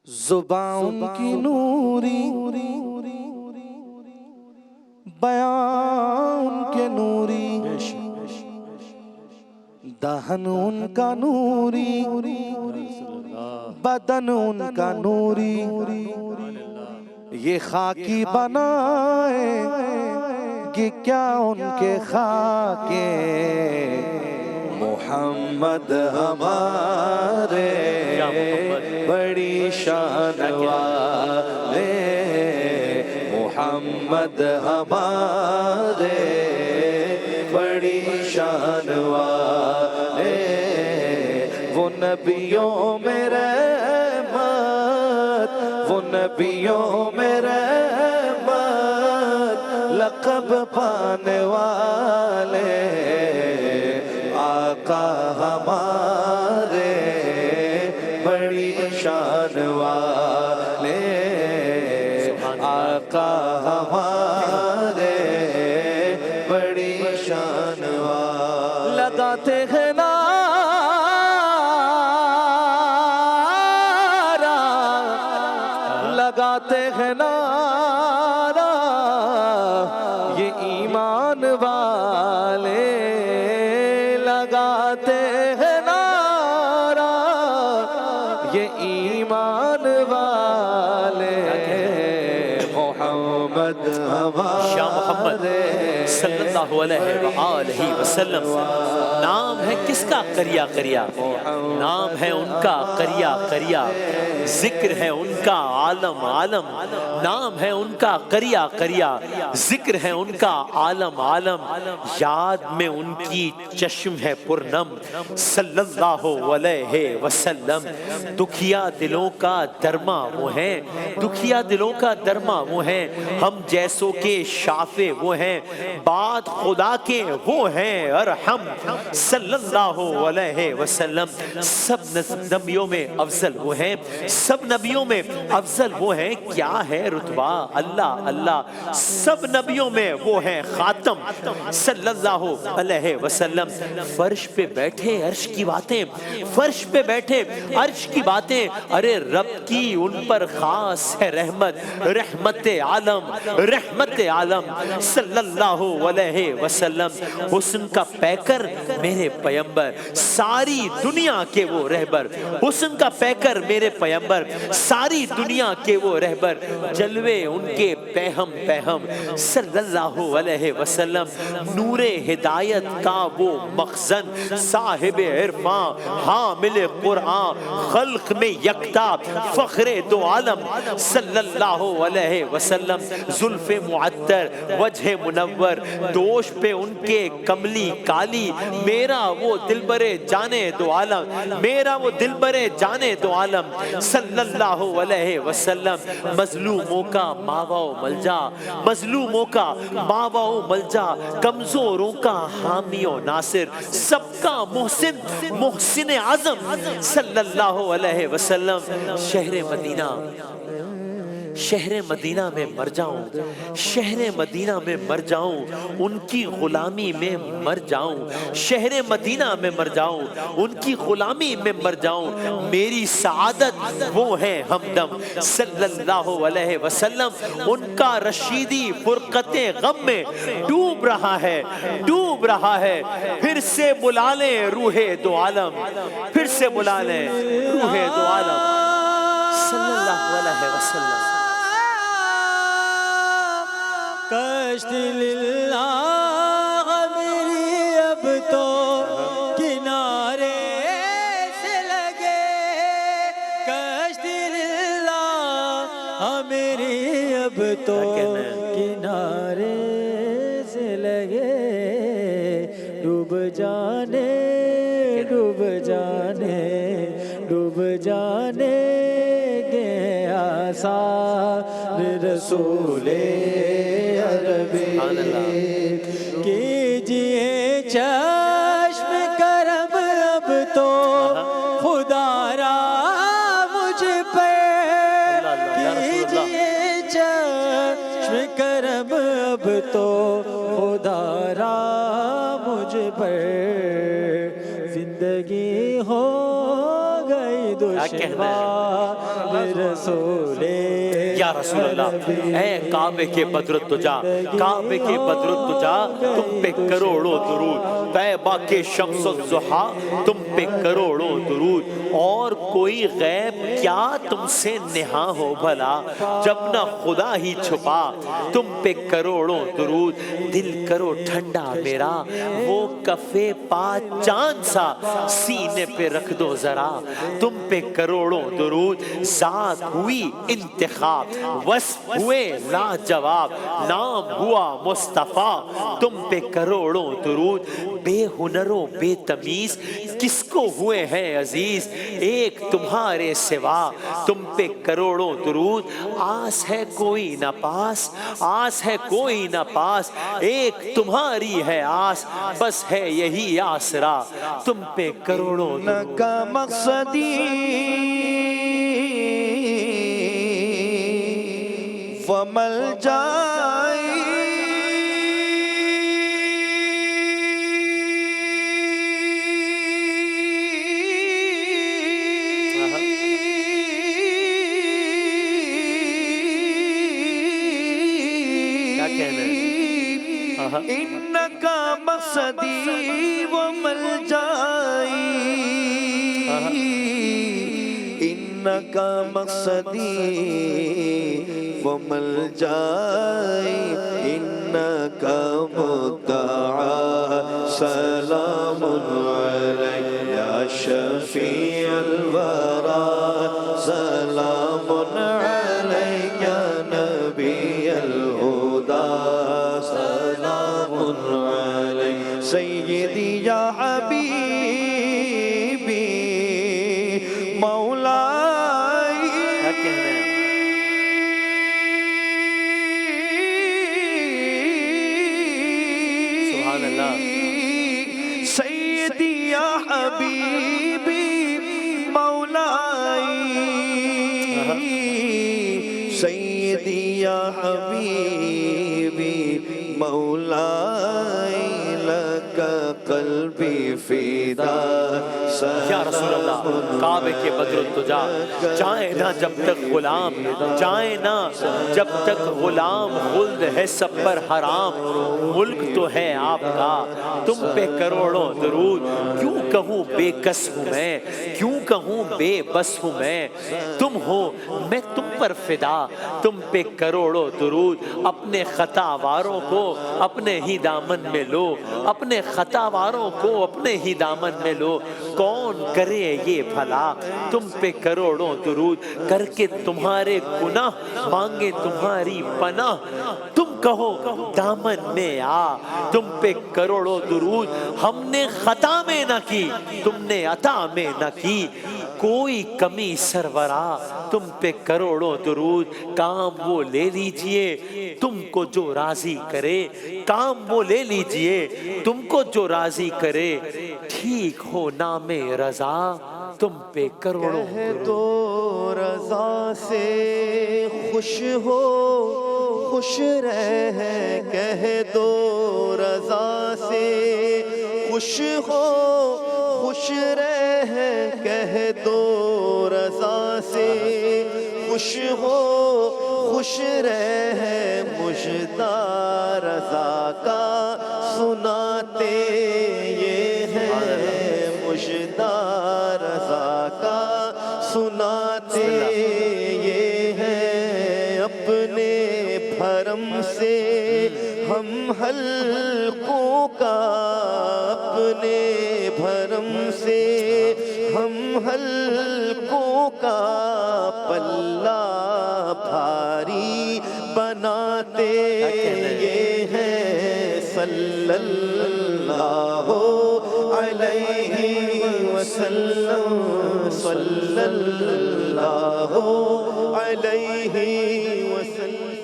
زبان ان کی نوری، بیان ان کے نوری، دہن ان کا نوری، بدن ان کا نوری، یہ خاکی بنائے کہ کیا ان کے خاکے، محمد ہمارے بڑی شان والے، محمد ہمارے بڑی شان والے، وہ نبیوں میں رحمت، وہ نبیوں میں رحمت، لقب پانے والے، آقا ہمارے بڑی شان والے، آقا ہمارے بڑی شان والے، لگاتے ہیں نعرہ، لگاتے ہیں نعرہ، یہ ایمان والے لگاتے ہیں نعرہ، یہ ایمان والے، محمد شاہ محمد صلی اللہ علیہ وآلہ وسلم، نام ہے کس کا قریہ قریہ، نام ہے ان کا قریہ قریہ، ذکر ہے ان کا عالم عالم، نام ہے ان کا قریہ قریہ، ذکر ہے ان کا عالم عالم، یاد میں ان کی چشم ہے پرنم صلی اللہ علیہ وسلم، دکھیا دلوں کا درما وہ ہیں، دکھیا دلوں کا درما وہ ہیں، ہم جیسوں کے شافع وہ ہیں، بات خدا کے وہ ہیں ارحم صلی اللہ علیہ وسلم، سب نبیوں میں افضل وہ ہیں، سب نبیوں میں افضل وہ ہیں، کیا ہے رتبہ اللہ اللہ، سب نبیوں میں وہ ہیں خاتم صلی اللہ علیہ وسلم، فرش پہ بیٹھے عرش کی باتیں، فرش پہ بیٹھے عرش کی باتیں، ارے رب کی ان پر خاص ہے رحمت، رحمت عالم، رحمت عالم صلی اللہ علیہ وسلم، حسن کا پیکر میرے پیمبر، ساری دنیا کے وہ رہبر، حسن کا پیکر میرے پیمبر، ساری دنیا کے وہ رہبر، جلوے ان کے پہم پہم صلی اللہ علیہ وسلم، نور ہدایت کا وہ مخزن، صاحب عرفان حامل قرآن، خلق میں یکتا فخر دو عالم صلی اللہ علیہ وسلم، زلف معطر وجہ منور، دوش پہ ان کے کملی کالی، میرا وہ دلبر جانے دو عالم، میرا وہ دلبر جانے دو عالم صلی اللہ علیہ وسلم، مظلوموں کا ماوا و ملجا، مظلوموں کا ماوا و ملجا، کمزوروں کا حامی و ناصر، سب کا محسن محسن اعظم صلی اللہ علیہ وسلم، شہر مدینہ، شہر مدینہ میں مر جاؤں، شہر مدینہ میں مر جاؤں، ان کی غلامی میں مر جاؤں، شہر مدینہ میں مر جاؤں، ان کی غلامی میں مر جاؤں، میری سعادت وہ ہیں ہمدم صلی اللہ علیہ وسلم، ان کا رشیدی فرقت غم میں ڈوب رہا ہے، ڈوب رہا ہے، پھر سے بلا لیں روح دو عالم، پھر سے بلا لیں روح دو عالم صلی اللہ علیہ وسلم، کشت للہ میری اب تو کنارے سے لگے، کشت للہ میری اب تو کنارے سے لگے، ڈوب جانے ڈوب جانے ڈوب جانے گے آثار رسول عربی، کیجئے چشم کرم اب تو خدا را مجھ پہ، کیجئے چشم کرم اب تو خدا را مجھ پر، زندگی ہو گئی دشوار رسول یا رسول اللہ، اے کعبے کے بدر الدجا، کعبے کے بدر الدجا، تم پہ کروڑوں درود، طیبہ کے شمس الضحیٰ، تم پہ کروڑوں درود، اور کوئی غیب کیا تم سے نہا ہو بھلا، جب نہ خدا ہی چھپا، تم پہ کروڑوں درود، دل کرو ٹھنڈا میرا، وہ کفے پا چاند سا سینے پہ رکھ دو ذرا، تم پہ کروڑوں درود، ذات ہوئی انتخاب، وصف ہوئے لاجواب، نام ہوا مصطفیٰ، تم پہ کروڑوں درود، بے ہنر و بے تمیز کس کو ہوئے ہیں عزیز، ایک تمہارے سوا، تم پہ کروڑوں درود، آس ہے کوئی نہ پاس، آس ہے کوئی نہ پاس، ایک تمہاری ہے آس، بس ہے یہی آسرا، تم پہ کروڑوں درود۔ کا مقصدی ومل جائی، کیا کہنا ہے؟ انکا مقصدی ومل جائی، انکا مقصدی ومل جائی، انکا مدعا سلام علیک یا شفیع الورا، سلام علیک یا نبی الہدا، سلام علیک سیدی یا حبیبی مولائی، کیا کہنا ہے؟ سبحان اللہ، سیدی یا حبیبی مولائی، سیدی یا حبیبی مولائی، لکا قلبی فدا، یا رسول اللہ، کعبے کے بدر الدجا، جائیں نہ جب تک غلام، جائیں نہ جب تک غلام، خلد ہے سب پر حرام، ملک تو ہے آپ کا، تم پہ کروڑوں درود، کیوں کہوں بے کس ہوں میں، کیوں کہوں بے بس ہوں میں، تم ہو میں تم پر فدا، تم پہ کروڑوں درود، اپنے خطا واروں کو اپنے ہی دامن میں لو، اپنے خطا واروں کو اپنے ہی دامن میں لو، کون کرے یہ بھلا، تم پہ کروڑوں درود، کر کے تمہارے گناہ مانگے تمہاری پناہ، تم کہو دامن میں آ، تم پہ کروڑوں درود، ہم نے خطا میں نہ کی، تم نے عطا میں نہ کی، کوئی کمی سرورا، تم پہ کروڑوں درود، کام وہ لے لیجئے تم کو جو راضی کرے، کام وہ لے لیجئے تم کو جو راضی کرے، ٹھیک ہو نام رضا، تم پہ کروڑوں کہہ دو رضا سے خوش ہو، خوش رہ، کہہ دو رضا سے خوش ہو، خوش رہ، کہہ دو رضا سے خوش ہو، خوش رہ، مجدہ رضا کا سناتے یہ ہے، مجدہ رضا کا سناتے یہ ہے، اپنے بھرم سے ہم حلقوں کا، اپنے بھرم سے ہم حلقوں کا پلہ بھاری بناتے یہ ہے، صلی اللہ علیہ وسلم، صلی اللہ علیہ وسلم۔